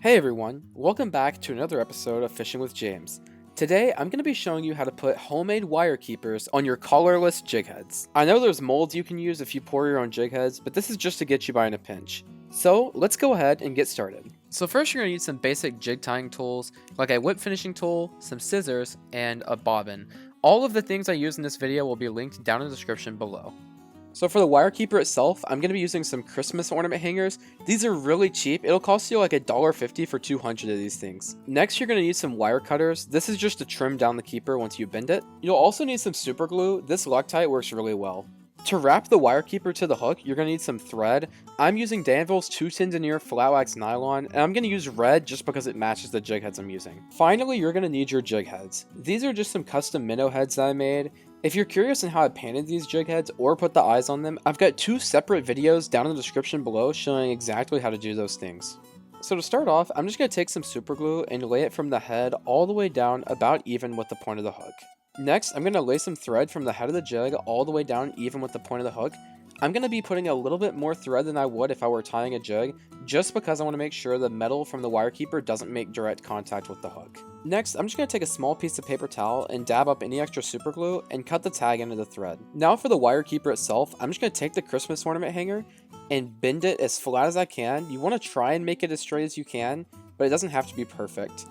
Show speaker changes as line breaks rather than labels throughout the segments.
Hey everyone, welcome back to another episode of Fishing with James. Today I'm going to be showing you how to put homemade wire keepers on your collarless jig heads. I know there's molds you can use if you pour your own jig heads, but this is just to get you by in a pinch. So let's go ahead and get started. So first you're going to need some basic jig tying tools like a whip finishing tool, some scissors, and a bobbin. All of the things I use in this video will be linked down in the description below. So for the wire keeper itself, I'm going to be using some Christmas ornament hangers. These are really cheap. It'll cost you like $1.50 for 200 of these things. Next, you're going to need some wire cutters. This is just to trim down the keeper once you bend it. You'll also need some super glue. This Loctite works really well. To wrap the wire keeper to the hook, you're going to need some thread. I'm using Danville's 2 Denier flat wax nylon, and I'm going to use red just because it matches the jig heads I'm using. Finally, you're going to need your jig heads. These are just some custom minnow heads that I made. If you're curious on how I painted these jig heads or put the eyes on them, I've got 2 separate videos down in the description below showing exactly how to do those things. So to start off, I'm just going to take some super glue and lay it from the head all the way down about even with the point of the hook. Next, I'm going to lay some thread from the head of the jig all the way down even with the point of the hook. I'm going to be putting a little bit more thread than I would if I were tying a jig, just because I want to make sure the metal from the wire keeper doesn't make direct contact with the hook. Next, I'm just going to take a small piece of paper towel and dab up any extra super glue and cut the tag into the thread. Now for the wire keeper itself, I'm just going to take the Christmas ornament hanger and bend it as flat as I can. You want to try and make it as straight as you can, but it doesn't have to be perfect.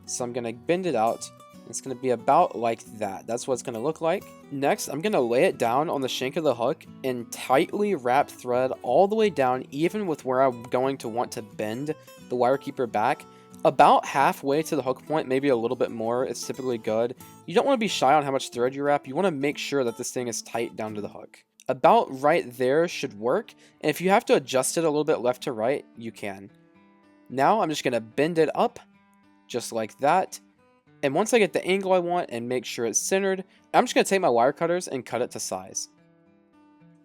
So I'm going to bend it out. It's going to be about like that. That's what it's going to look like. Next, I'm going to lay it down on the shank of the hook and tightly wrap thread all the way down, even with where I'm going to want to bend the wire keeper back. About halfway to the hook point, maybe a little bit more, it's typically good. You don't want to be shy on how much thread you wrap. You want to make sure that this thing is tight down to the hook. About right there should work, and if you have to adjust it a little bit left to right, you can. Now I'm just going to bend it up, just like that. And once I get the angle I want and make sure it's centered, I'm just going to take my wire cutters and cut it to size.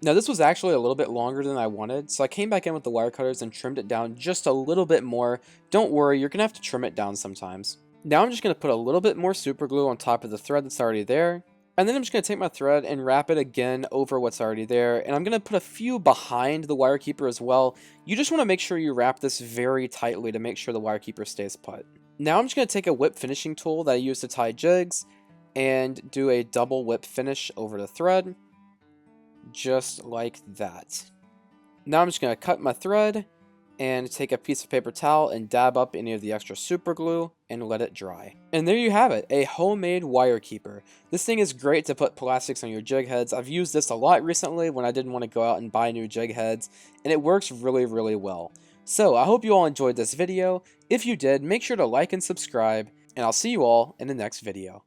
Now this was actually a little bit longer than I wanted, so I came back in with the wire cutters and trimmed it down just a little bit more. Don't worry, you're going to have to trim it down sometimes. Now I'm just going to put a little bit more super glue on top of the thread that's already there. And then I'm just going to take my thread and wrap it again over what's already there. And I'm going to put a few behind the wire keeper as well. You just want to make sure you wrap this very tightly to make sure the wire keeper stays put. Now I'm just going to take a whip finishing tool that I use to tie jigs and do a double whip finish over the thread. Just like that. Now I'm just going to cut my thread and take a piece of paper towel and dab up any of the extra super glue and let it dry. And there you have it, a homemade wire keeper. This thing is great to put plastics on your jig heads. I've used this a lot recently when I didn't want to go out and buy new jig heads, and it works really, really well. So I hope you all enjoyed this video. If you did, make sure to like and subscribe, and I'll see you all in the next video.